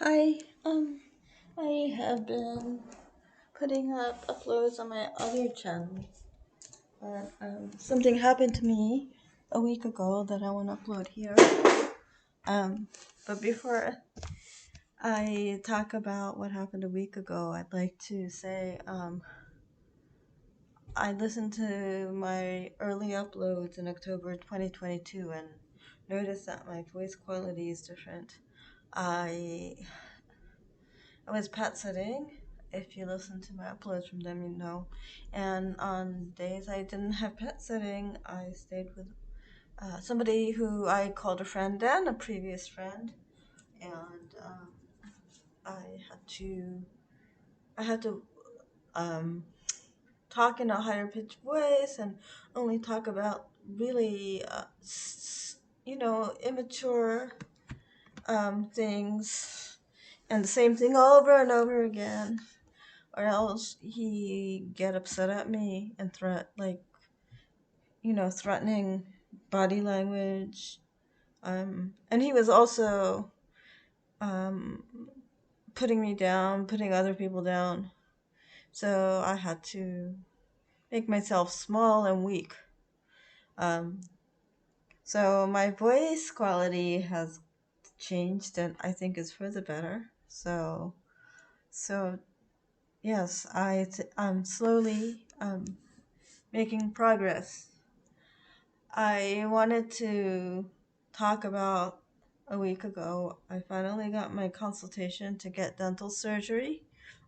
Hi, I have been putting up uploads on my other channel, but something happened to me a week ago that I want to upload here. Um, but before I talk about what happened a week ago, I'd like to say I listened to my early uploads in October 2022 and noticed that my voice quality is different. I I was pet sitting. If you listen to my uploads from them, you know. And on days I didn't have pet sitting, I stayed with somebody who I called a friend and a previous friend, and I had to I had to um, talk in a higher pitched voice and only talk about really immature things and the same thing over and over again, or else he get upset at me and threatening body language. And he was also um, putting me down, putting other people down. So I had to make myself small and weak. Um, so my voice quality has changed, and I think is for the better. So yes, I'm slowly making progress. I wanted to talk about a week ago. I finally got my consultation to get dental surgery.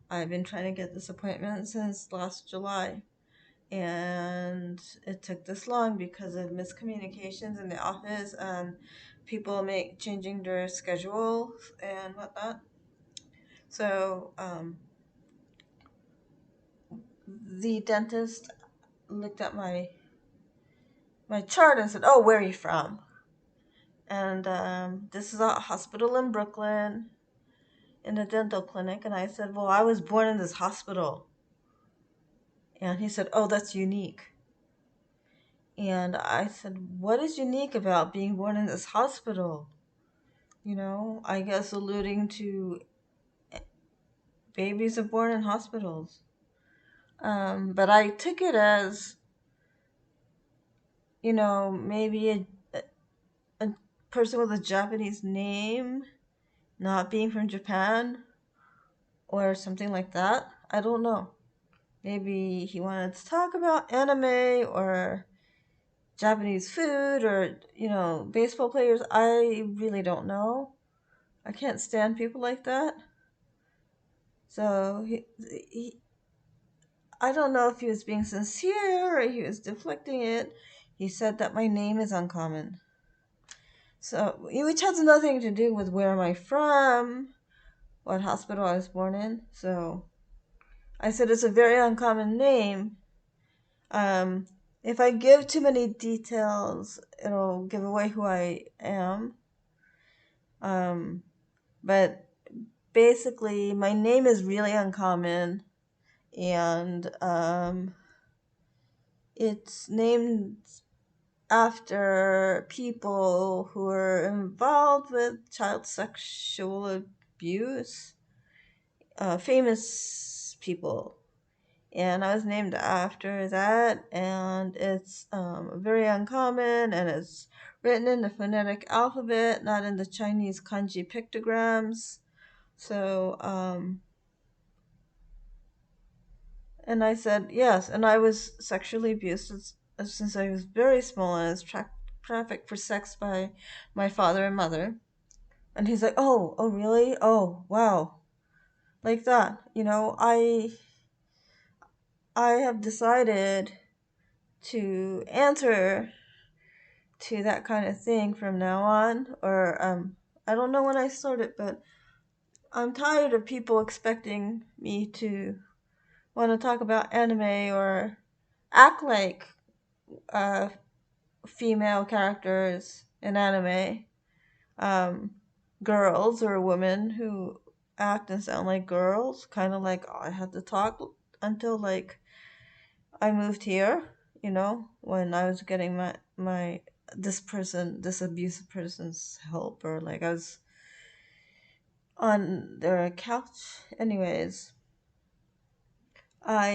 I've been trying to get this appointment since last July, and it took this long because of miscommunications in the office and people make changing their schedule and whatnot. So the dentist looked at my chart and said, "Oh, where are you from?" And this is a hospital in Brooklyn, in a dental clinic. And I said, "Well, I was born in this hospital." And he said, "Oh, that's unique." And I said, "What is unique about being born in this hospital?" I guess alluding to babies are born in hospitals. But I took it as, maybe a person with a Japanese name not being from Japan or something like that. I don't know. Maybe he wanted to talk about anime or Japanese food or, baseball players. I really don't know. I can't stand people like that. So I don't know if he was being sincere or he was deflecting it. He said that my name is uncommon. So, which has nothing to do with where am I from, what hospital I was born in. So I said it's a very uncommon name. Um, if I give too many details, it'll give away who I am. Um, but basically, my name is really uncommon, and it's named after people who are involved with child sexual abuse, famous people. And I was named after that, and it's very uncommon, and it's written in the phonetic alphabet, not in the Chinese kanji pictograms. So, and I said yes, and I was sexually abused since I was very small, and I was trafficked for sex by my father and mother. And he's like, "Oh, really? Oh, wow." Like that. I have decided to answer to that kind of thing from now on, or I don't know when I started, but I'm tired of people expecting me to want to talk about anime or act like uh, female characters in anime, um, girls or women who act and sound like girls, kind of like I had to talk until like I moved here, when I was getting my this abusive person's help, or like on their couch. Anyways, I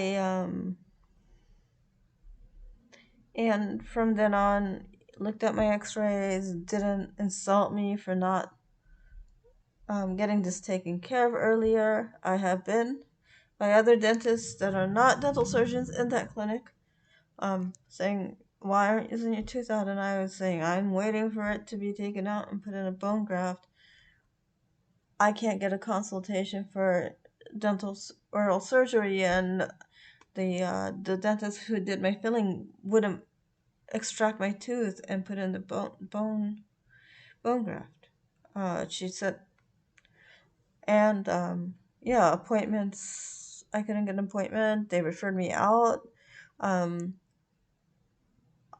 and from then on looked at my x-rays, didn't insult me for not getting this taken care of earlier. I have been by other dentists that are not dental surgeons in that clinic, saying, why aren't you using your tooth out? And I was saying, I'm waiting for it to be taken out and put in a bone graft. I can't get a consultation for dental oral surgery, and the dentist who did my filling wouldn't extract my tooth and put in the bone graft. She said, and yeah, appointments. I couldn't get an appointment. They referred me out. Um,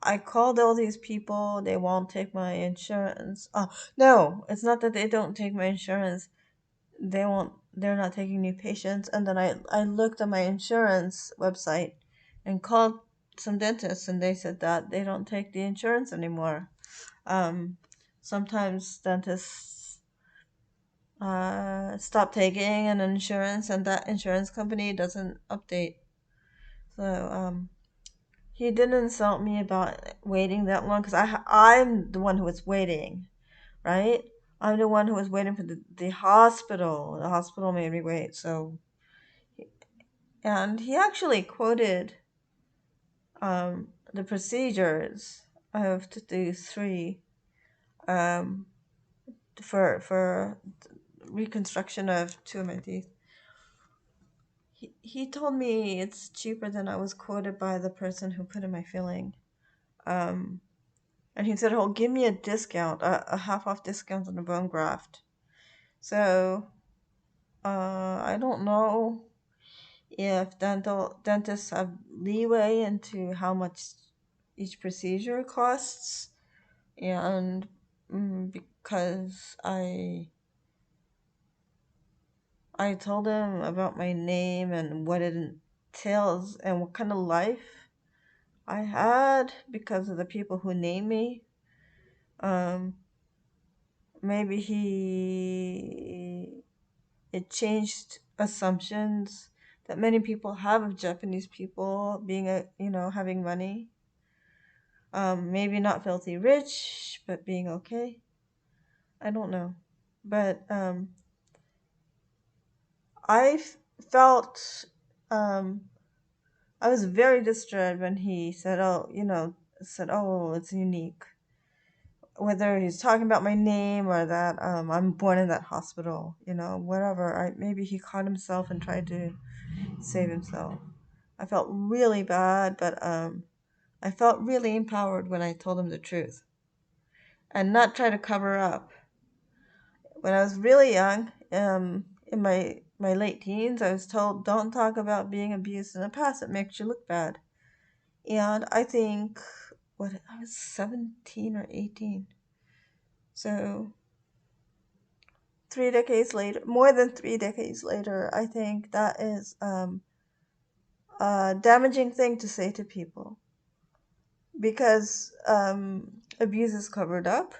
I called all these people. They won't take my insurance. No, it's not that they don't take my insurance. They won't. They're not taking new patients. And then I looked at my insurance website and called some dentists, and they said that they don't take the insurance anymore. Um, Sometimes dentists stop taking an insurance, and that insurance company doesn't update. So he didn't insult me about waiting that long, because I'm the one who was waiting, right? I'm the one who was waiting for the hospital. The hospital made me wait. So, and he actually quoted the procedures. I have to do three um, for reconstruction of two of my teeth. He told me it's cheaper than I was quoted by the person who put in my filling. Um, and he said he'll give me a discount, a half off discount on the bone graft. So, I don't know if dentists have leeway into how much each procedure costs, and because I told him about my name and what it entails and what kind of life I had because of the people who named me. Um, Maybe it changed assumptions that many people have of Japanese people being having money. Maybe not filthy rich, but being okay. I don't know, but I felt um I was very disturbed when he said, "Oh, it's unique." Whether he's talking about my name or that I'm born in that hospital, whatever. Maybe he caught himself and tried to save himself. I felt really bad, but I felt really empowered when I told him the truth and not try to cover up. When I was really young, in my late teens, I was told, don't talk about being abused in the past. It makes you look bad. And I think, I was 17 or 18. So 3 decades later, more than 3 decades later, I think that is a damaging thing to say to people, because abuse is covered up.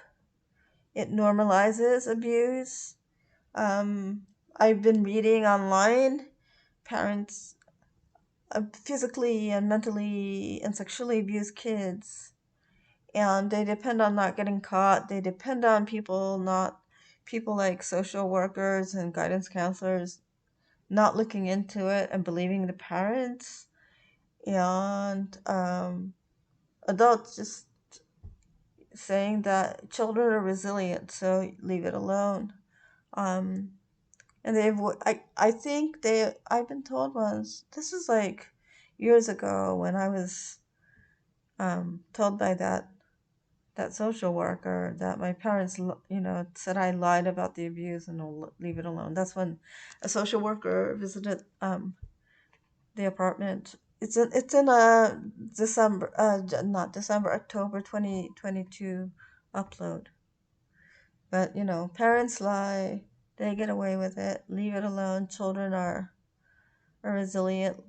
It normalizes abuse. Um, I've been reading online, parents physically and mentally and sexually abuse kids, and they depend on not getting caught. They depend on people like social workers and guidance counselors not looking into it and believing the parents, and adults just saying that children are resilient, so leave it alone. Um, and I think I've been told once, this is like years ago when I was told by that social worker that my parents, said I lied about the abuse and will leave it alone. That's when a social worker visited the apartment. It's in a December, not December, October 2022 upload. But parents lie, they get away with it. Leave it alone. Children are resilient.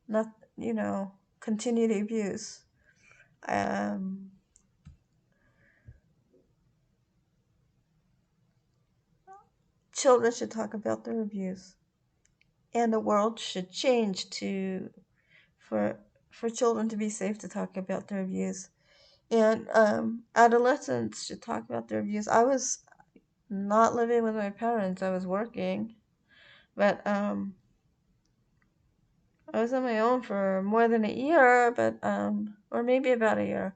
Not continue the abuse. Um, children should talk about their abuse, and the world should change to for for children to be safe to talk about their abuse, and adolescents should talk about their abuse. I was not living with my parents; I was working, but I was on my own for more than a year, but or maybe about a year.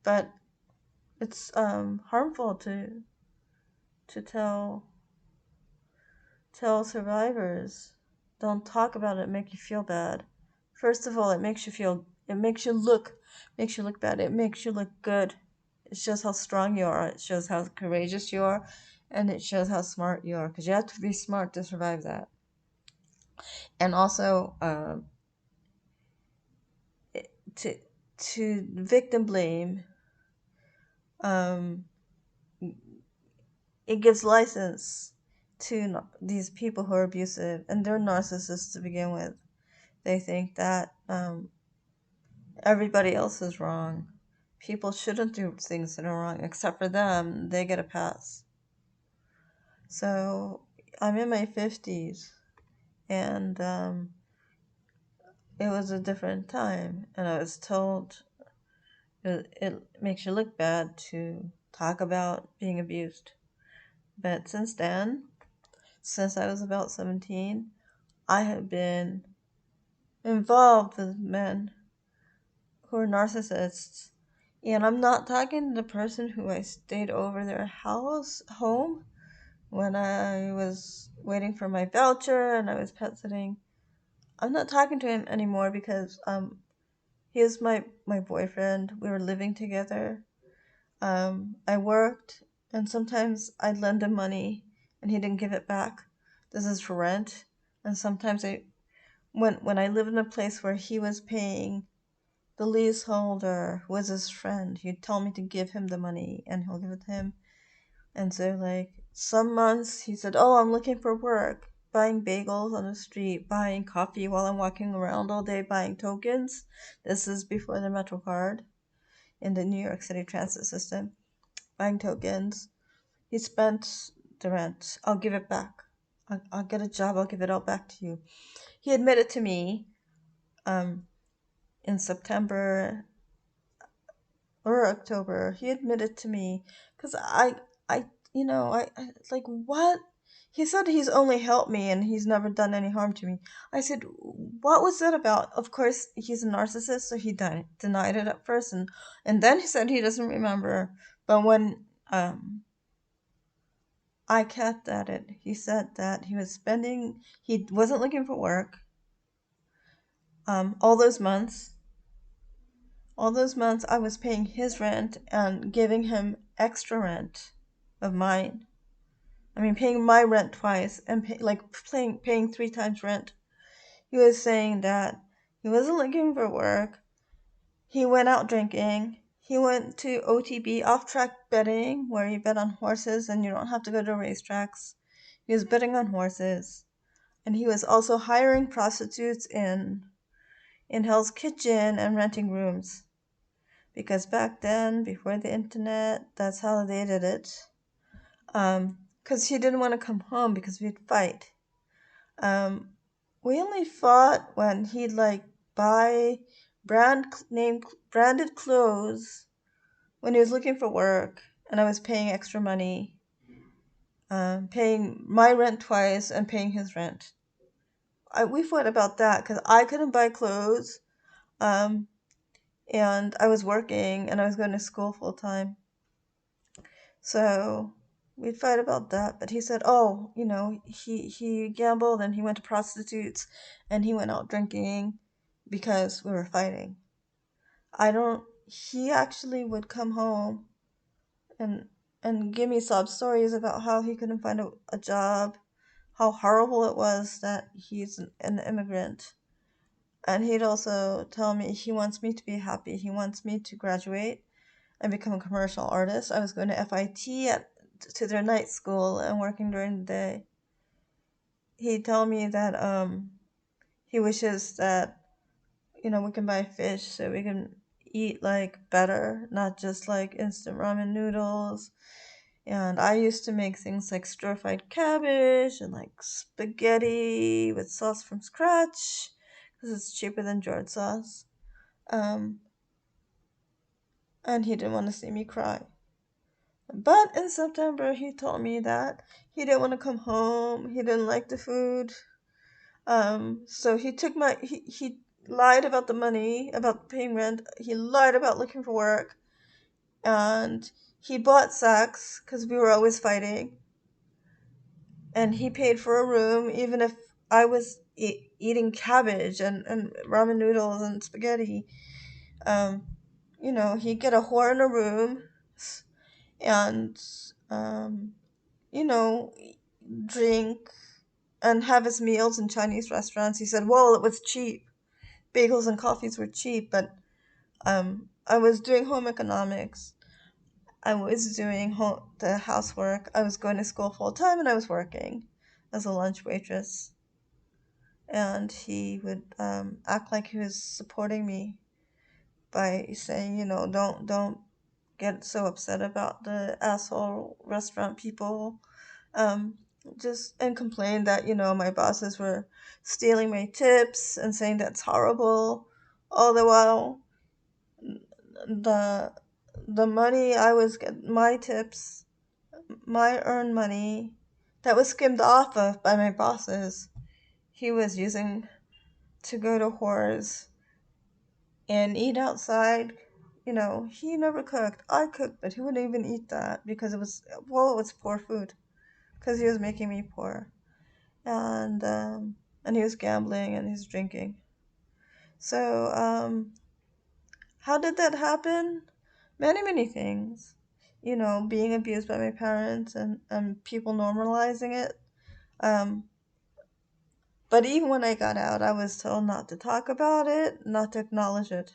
But it's harmful to tell survivors. Don't talk about it, make you feel bad. First of all, it makes you look bad. It makes you look good. It shows how strong you are. It shows how courageous you are, and it shows how smart you are. Because you have to be smart to survive that. And also, to victim blame, um, it gives license to these people who are abusive, and they're narcissists to begin with. They think that everybody else is wrong. People shouldn't do things that are wrong, except for them. They get a pass. So I'm in my 50s, and it was a different time, and I was told it makes you look bad to talk about being abused. But since then, since I was about 17, I have been involved with men who are narcissists. And I'm not talking to the person who I stayed over their home, when I was waiting for my voucher and I was pet sitting. I'm not talking to him anymore because he is my boyfriend. We were living together. I worked, and sometimes I'd lend him money and he didn't give it back. This is for rent. And sometimes when I lived in a place where he was paying, the leaseholder was his friend. He'd tell me to give him the money and he'll give it to him. And so, like, some months he said, "Oh, I'm looking for work, buying bagels on the street, buying coffee while I'm walking around all day, buying tokens." This is before the MetroCard in the New York City transit system. Buying tokens. He spent the rent. I'll give it back. I'll get a job. I'll give it all back to you. He admitted to me um, in September or October. He admitted to me because I, I like, what? He said he's only helped me and he's never done any harm to me. I said, what was that about? Of course, he's a narcissist, so he denied it at first, and then he said he doesn't remember. But when I kept at it, he said that he wasn't looking for work. All those months, I was paying his rent and giving him extra rent of mine. I mean, paying my rent twice and paying three times rent. He was saying that he wasn't looking for work. He went out drinking. He went to OTB, off-track betting, where you bet on horses and you don't have to go to racetracks. He was betting on horses. And he was also hiring prostitutes in Hell's Kitchen and renting rooms. Because back then, before the internet, that's how they did it. Because he didn't want to come home because we'd fight. We only fought when he'd like buy branded clothes when he was looking for work, and I was paying extra money, paying my rent twice and paying his rent. We fought about that because I couldn't buy clothes, um, and I was working and I was going to school full time. So we'd fight about that. But he said, "Oh, he gambled and he went to prostitutes and he went out drinking because we were fighting." I don't. He actually would come home and give me sob stories about how he couldn't find a job, how horrible it was that he's an immigrant. And he'd also tell me he wants me to be happy. He wants me to graduate and become a commercial artist. I was going to FIT to their night school and working during the day. He'd tell me that he wishes that we can buy fish so we can eat like better, not just like instant ramen noodles. And I used to make things like stir-fried cabbage and like spaghetti with sauce from scratch because it's cheaper than jarred sauce. Um, and he didn't want to see me cry. But in September, he told me that he didn't want to come home. He didn't like the food. So he lied about the money, about paying rent. He lied about looking for work, and he bought sex because we were always fighting. And he paid for a room, even if I was eating cabbage and ramen noodles and spaghetti. Um, he'd get a whore in a room, and um, you know, drink and have his meals in Chinese restaurants. He said, well, it was cheap. Bagels and coffees were cheap, but I was doing home economics. I was doing the housework. I was going to school full time, and I was working as a lunch waitress. And he would act like he was supporting me by saying, don't get so upset about the asshole restaurant people. Um, just and complain that my bosses were stealing my tips and saying that's horrible. All the while, the the money I was getting, my tips, my earned money, that was skimmed off of by my bosses, he was using to go to whores and eat outside. He never cooked. I cooked, but he wouldn't even eat that because it was poor food because he was making me poor. And he was gambling and he was drinking. So how did that happen? Many, many things. Being abused by my parents and people normalizing it. Um, but even when I got out, I was told not to talk about it, not to acknowledge it.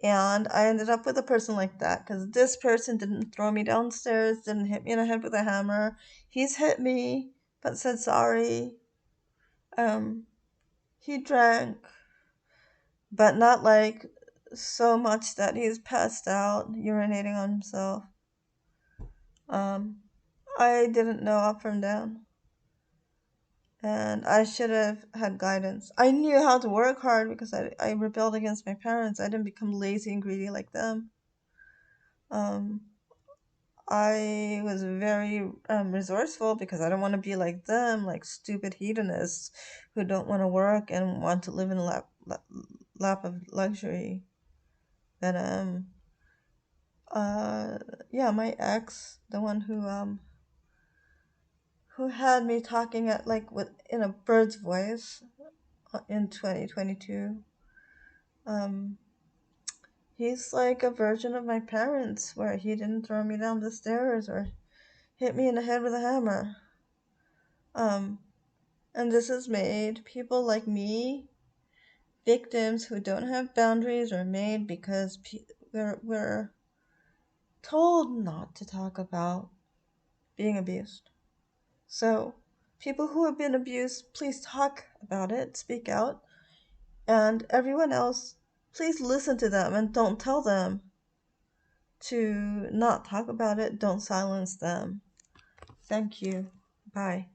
And I ended up with a person like that because this person didn't throw me downstairs, didn't hit me in the head with a hammer. He's hit me, but said sorry. Um, he drank, but not like so much that he's passed out, urinating on himself. Um, I didn't know up from down, and I should have had guidance. I knew how to work hard because I rebelled against my parents. I didn't become lazy and greedy like them. Um, I was very resourceful because I don't want to be like them, like stupid hedonists who don't want to work and want to live in a lap of luxury. But uh, yeah, my ex, the one who had me talking at like with in a bird's voice in 2022. Um, he's like a version of my parents, where he didn't throw me down the stairs or hit me in the head with a hammer. Um, And this has made people like me victims who don't have boundaries or made because we're told not to talk about being abused. So, people who have been abused, please talk about it, speak out. And everyone else, please listen to them and don't tell them to not talk about it. Don't silence them. Thank you. Bye.